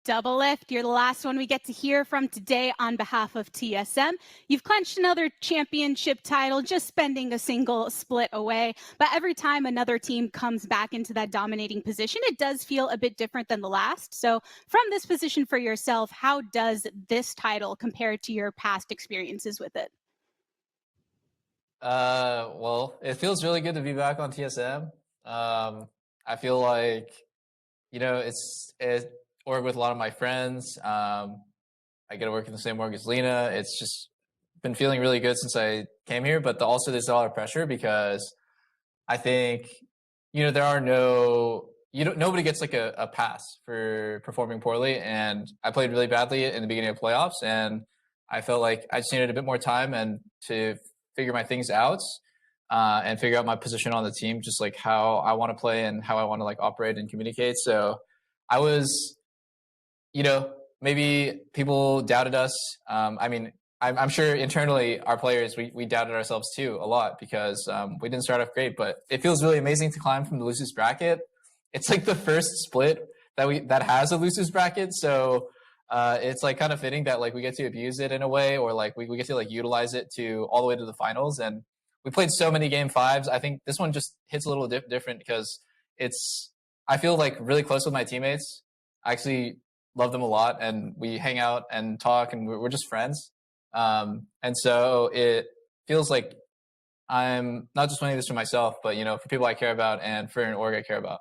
Doublelift, you're the last one we get to hear from today on behalf of TSM. You've clinched another championship title, just spending a single split away. But every time another team comes back into that dominating position, it does feel a bit different than the last. So from this position for yourself, how does this title compare to your past experiences with it? Well, it feels really good to be back on TSM. I feel like, it work with a lot of my friends. I get to work in the same org as Lena. It's just been feeling really good since I came here, but also there's a lot of pressure because I think, there are nobody gets like a pass for performing poorly. And I played really badly in the beginning of playoffs, and I felt like I just needed a bit more time and to figure my things out and figure out my position on the team, just like how I want to play and how I want to like operate and communicate. So I was, maybe people doubted us. I'm sure internally our players, we doubted ourselves too a lot because we didn't start off great, but it feels really amazing to climb from the losers bracket. It's like the first split that has a losers bracket. So it's like kind of fitting that like we get to abuse it in a way, or like we get to like utilize it to all the way to the finals. And we played so many game fives. I think this one just hits a little different because I feel like really close with my teammates. I actually love them a lot, and we hang out and talk, and we're just friends. And so it feels like I'm not just winning this for myself, but for people I care about and for an org I care about.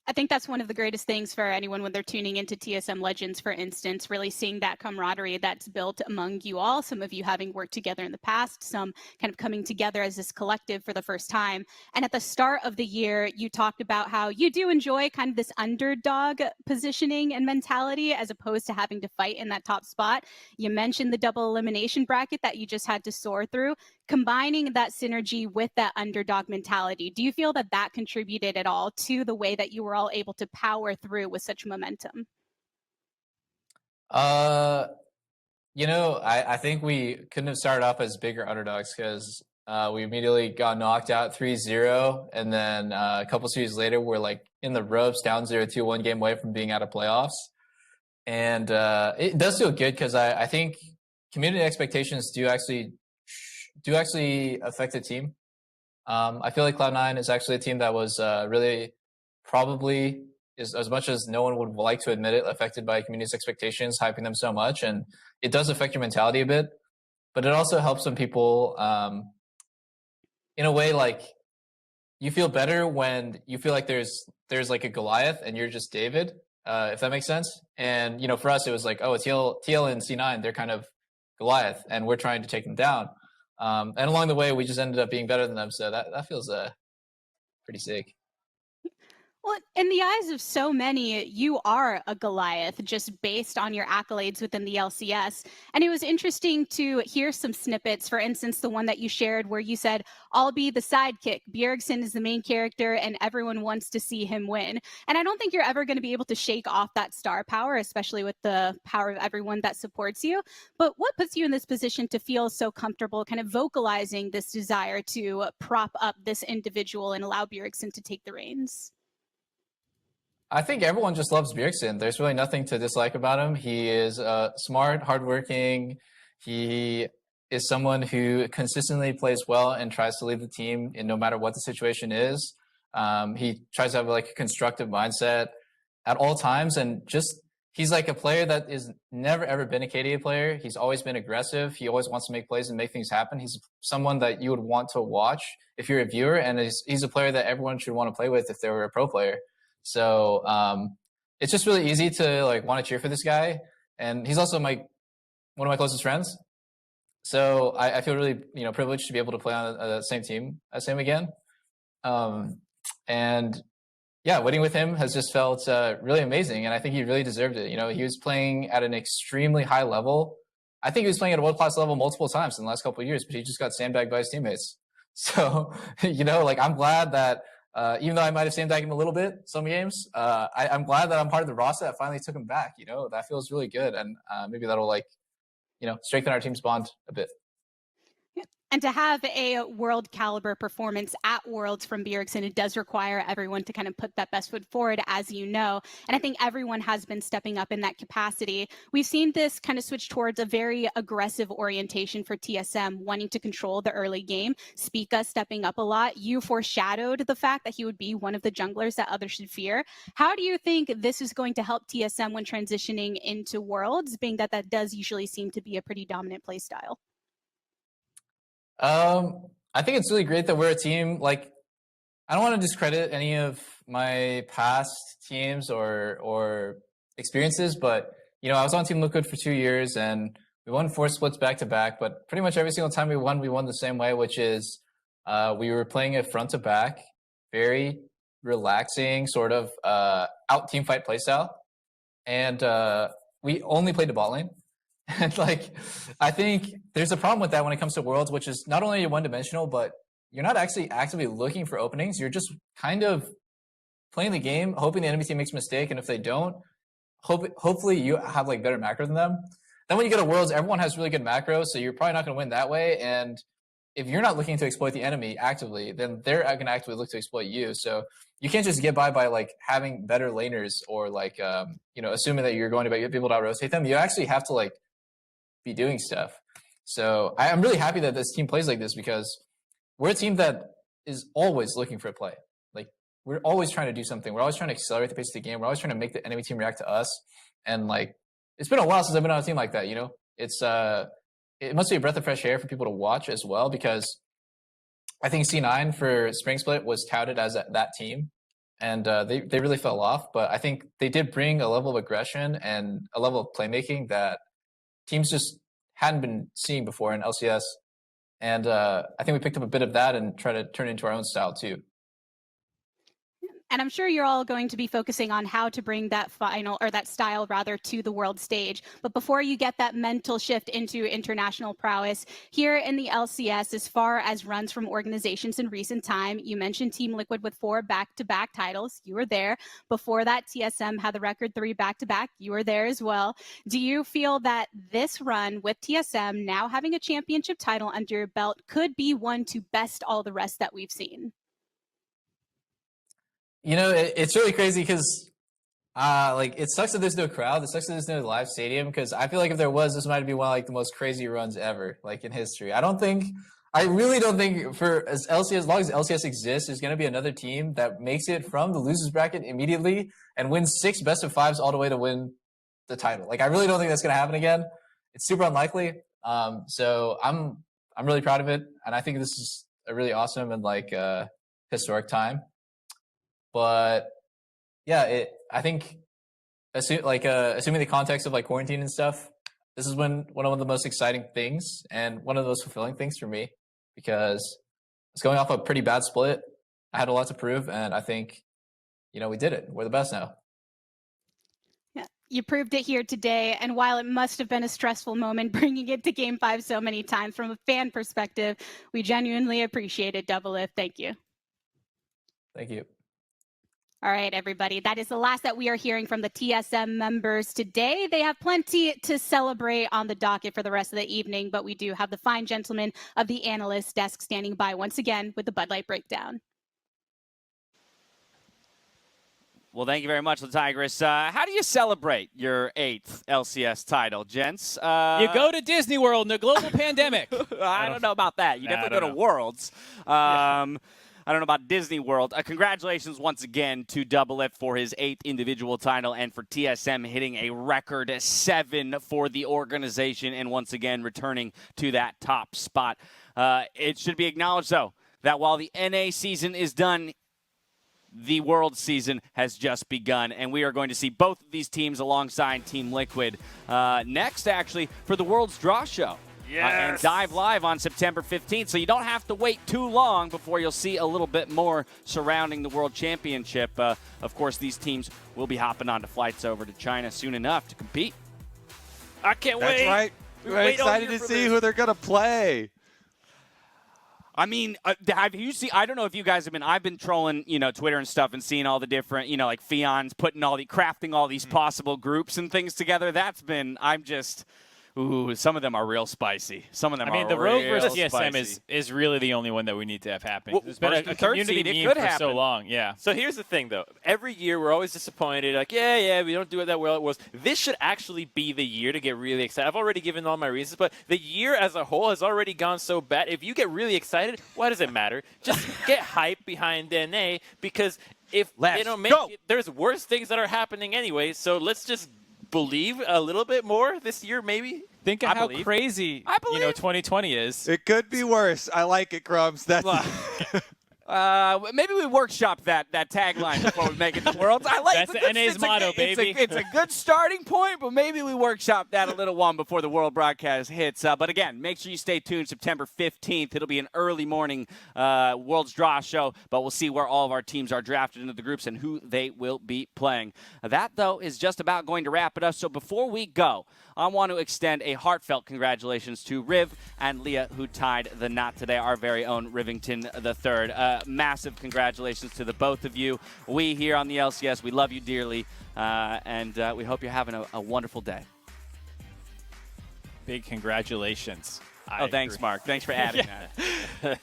I think that's one of the greatest things for anyone when they're tuning into TSM Legends, for instance, really seeing that camaraderie that's built among you all, some of you having worked together in the past, some kind of coming together as this collective for the first time. And at the start of the year, you talked about how you do enjoy kind of this underdog positioning and mentality as opposed to having to fight in that top spot. You mentioned the double elimination bracket that you just had to soar through. Combining that synergy with that underdog mentality, do you feel that that contributed at all to the way that you were all able to power through with such momentum? I think we couldn't have started off as bigger underdogs because we immediately got knocked out 3-0, and then a couple series later we're like in the ropes, down 0-2, one game away from being out of playoffs. And it does feel good because I think community expectations do actually affect the team. I feel like Cloud9 is actually a team that was really probably, is, as much as no one would like to admit it, affected by community's expectations, hyping them so much. And it does affect your mentality a bit, but it also helps when people, in a way, like you feel better when you feel like there's like a Goliath and you're just David, if that makes sense. And, for us, it was like, oh, TL and C9, they're kind of Goliath and we're trying to take them down. And along the way, we just ended up being better than them. So that feels pretty sick. Well, in the eyes of so many, you are a Goliath just based on your accolades within the LCS. And it was interesting to hear some snippets. For instance, the one that you shared where you said, I'll be the sidekick. Bjergsen is the main character and everyone wants to see him win. And I don't think you're ever going to be able to shake off that star power, especially with the power of everyone that supports you. But what puts you in this position to feel so comfortable kind of vocalizing this desire to prop up this individual and allow Bjergsen to take the reins? I think everyone just loves Bjergsen. There's really nothing to dislike about him. He is smart, hardworking. He is someone who consistently plays well and tries to lead the team in no matter what the situation is. He tries to have like a constructive mindset at all times, and just he's like a player that is never ever been a KDA player. He's always been aggressive. He always wants to make plays and make things happen. He's someone that you would want to watch if you're a viewer, and he's a player that everyone should want to play with if they were a pro player. So it's just really easy to like want to cheer for this guy, and he's also one of my closest friends. So I feel really privileged to be able to play on the same team as him again. And yeah, winning with him has just felt really amazing, and I think he really deserved it. He was playing at an extremely high level. I think he was playing at a world-class level multiple times in the last couple of years, but he just got sandbagged by his teammates. So like I'm glad that. Even though I might have sandbagged him a little bit some games, I'm glad that I'm part of the roster that finally took him back. That feels really good, and maybe that'll strengthen our team's bond a bit. And to have a world caliber performance at Worlds from Bjergsen, it does require everyone to kind of put that best foot forward, as you know. And I think everyone has been stepping up in that capacity. We've seen this kind of switch towards a very aggressive orientation for TSM, wanting to control the early game. Spica stepping up a lot. You foreshadowed the fact that he would be one of the junglers that others should fear. How do you think this is going to help TSM when transitioning into Worlds, being that that does usually seem to be a pretty dominant playstyle? I think it's really great that we're a team. Like, I don't want to discredit any of my past teams or experiences, but you know, I was on Team Liquid for 2 years and we won 4 splits back to back. But pretty much every single time we won the same way, which is we were playing a front to back, very relaxing sort of out team fight playstyle, and we only played the bot lane. And like, I think there's a problem with that when it comes to Worlds, which is not only one-dimensional, but you're not actually actively looking for openings. You're just kind of playing the game, hoping the enemy team makes a mistake, and if they don't, hopefully you have like better macro than them. Then when you go to Worlds, everyone has really good macro, so you're probably not going to win that way. And if you're not looking to exploit the enemy actively, then they're going to actively look to exploit you. So you can't just get by like having better laners or like you know, assuming that you're going to be able to out-rotate them. You actually have to like be doing stuff. So I'm really happy that this team plays like this, because we're a team that is always looking for a play. Like, we're always trying to do something. We're always trying to accelerate the pace of the game. We're always trying to make the enemy team react to us. And like, it's been a while since I've been on a team like that, you know? It's it must be a breath of fresh air for people to watch as well, because I think C9 for Spring Split was touted as that team, and they really fell off. But I think they did bring a level of aggression and a level of playmaking that teams just hadn't been seeing before in LCS. And I think we picked up a bit of that and try to turn it into our own style too. And I'm sure you're all going to be focusing on how to bring that final, or that style rather, to the world stage. But before you get that mental shift into international prowess, here in the LCS, as far as runs from organizations in recent time, you mentioned Team Liquid with 4 back-to-back titles. You were there. Before that, TSM had the record 3 back-to-back. You were there as well. Do you feel that this run with TSM now having a championship title under your belt could be one to best all the rest that we've seen? You know, it's really crazy because like, it sucks that there's no crowd. It sucks that there's no live stadium, because I feel like if there was, this might be one of like the most crazy runs ever, like in history. I really don't think for as long as LCS exists, there's going to be another team that makes it from the losers bracket immediately and wins 6 best of 5s all the way to win the title. Like, I really don't think that's going to happen again. It's super unlikely. So I'm really proud of it, and I think this is a really awesome and like historic time. But yeah, I think assuming the context of like quarantine and stuff, this is one of the most exciting things and one of the most fulfilling things for me, because it's going off a pretty bad split. I had a lot to prove, and I think, you know, we did it. We're the best now. Yeah, you proved it here today, and while it must have been a stressful moment bringing it to Game 5 so many times, from a fan perspective, we genuinely appreciate it, Doublelift. Thank you. Thank you. All right, everybody. That is the last that we are hearing from the TSM members today. They have plenty to celebrate on the docket for the rest of the evening, but we do have the fine gentlemen of the analyst desk standing by once again with the Bud Light breakdown. Well, thank you very much, Tigress. How do you celebrate your 8th LCS title, gents? You go to Disney World in a global pandemic. I don't know about that. You definitely go to Worlds. I don't know about Disney World. Congratulations once again to Doublelift for his 8th individual title, and for TSM hitting a record 7 for the organization, and once again returning to that top spot. It should be acknowledged, though, that while the NA season is done, the World season has just begun, and we are going to see both of these teams alongside Team Liquid next, actually, for the World's Draw Show. Yes. And dive live on September 15th, so you don't have to wait too long before you'll see a little bit more surrounding the World Championship. Of course, these teams will be hopping onto flights over to China soon enough to compete. I can't That's wait. That's right. We're excited to see who they're going to play. I mean, have you seen? I don't know if you guys have been. I've been trolling, you know, Twitter and stuff, and seeing all the different, you know, like Fion's crafting all these possible groups and things together. I'm just Ooh, some of them are real spicy. Some of them I mean, are the Rogue real versus TSM spicy. is really the only one that we need to have happen. Well, It's been a third community seed, it meme could for so happen. long. Yeah. So here's the thing, though. Every year we're always disappointed. Like, yeah, we don't do it that well. It was. This should actually be the year to get really excited. I've already given all my reasons, but the year as a whole has already gone so bad. If you get really excited, why does it matter? Just get hype behind NA, because if they don't make it, there's worse things that are happening anyway. So let's just believe a little bit more this year, maybe. Think of how crazy 2020 is. It could be worse. I like it, Crumbs. That's Maybe we workshop that tagline before we make it to Worlds. I like That's NA's motto, baby. It's a good starting point, but maybe we workshop that a little one before the World broadcast hits. But again, make sure you stay tuned. September 15th, it'll be an early morning Worlds draw show, but we'll see where all of our teams are drafted into the groups and who they will be playing. That, though, is just about going to wrap it up. So before we go, I want to extend a heartfelt congratulations to Riv and Leah, who tied the knot today, our very own Rivington III. Massive congratulations to the both of you. We here on the LCS, we love you dearly, and we hope you're having a wonderful day. Big congratulations. Thanks, Mark. Thanks for adding that.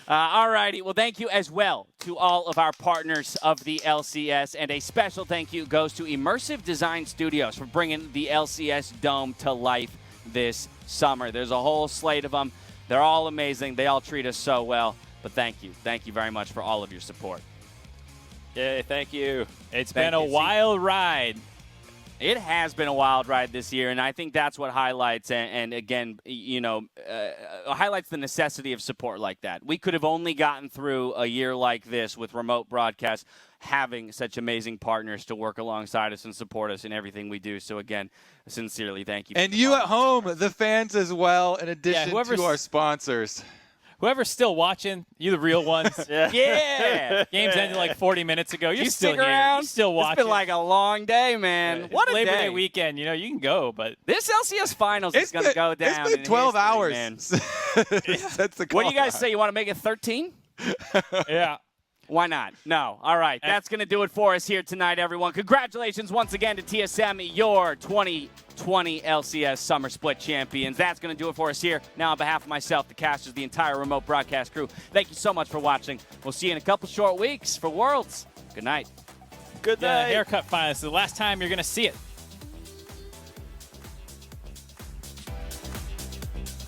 All righty. Well, thank you as well to all of our partners of the LCS. And a special thank you goes to Immersive Design Studios for bringing the LCS Dome to life this summer. There's a whole slate of them. They're all amazing. They all treat us so well. But thank you. Thank you very much for all of your support. Yay, thank you. It's been a wild ride. It has been a wild ride this year, and I think that's what highlights, and again, highlights the necessity of support like that. We could have only gotten through a year like this with remote broadcasts, having such amazing partners to work alongside us and support us in everything we do. So again, sincerely, thank you. And you at home, the fans as well, in addition to our sponsors. Whoever's still watching, you the real ones. Yeah. Games ended like 40 minutes ago. You're You still stick here. around? You're still watching. It's been like a long day, man. What a Labor day. Day weekend. You can go, but This LCS Finals is going to go down. It's been 12 hours. Man. That's the What do you guys say? You want to make it 13? yeah. Why not? No. All right. That's going to do it for us here tonight, everyone. Congratulations once again to TSM, your 2020 LCS Summer Split champions. That's going to do it for us here. Now, on behalf of myself, the casters, the entire remote broadcast crew, thank you so much for watching. We'll see you in a couple short weeks for Worlds. Good night. Good night. Haircut finals. The last time you're going to see it.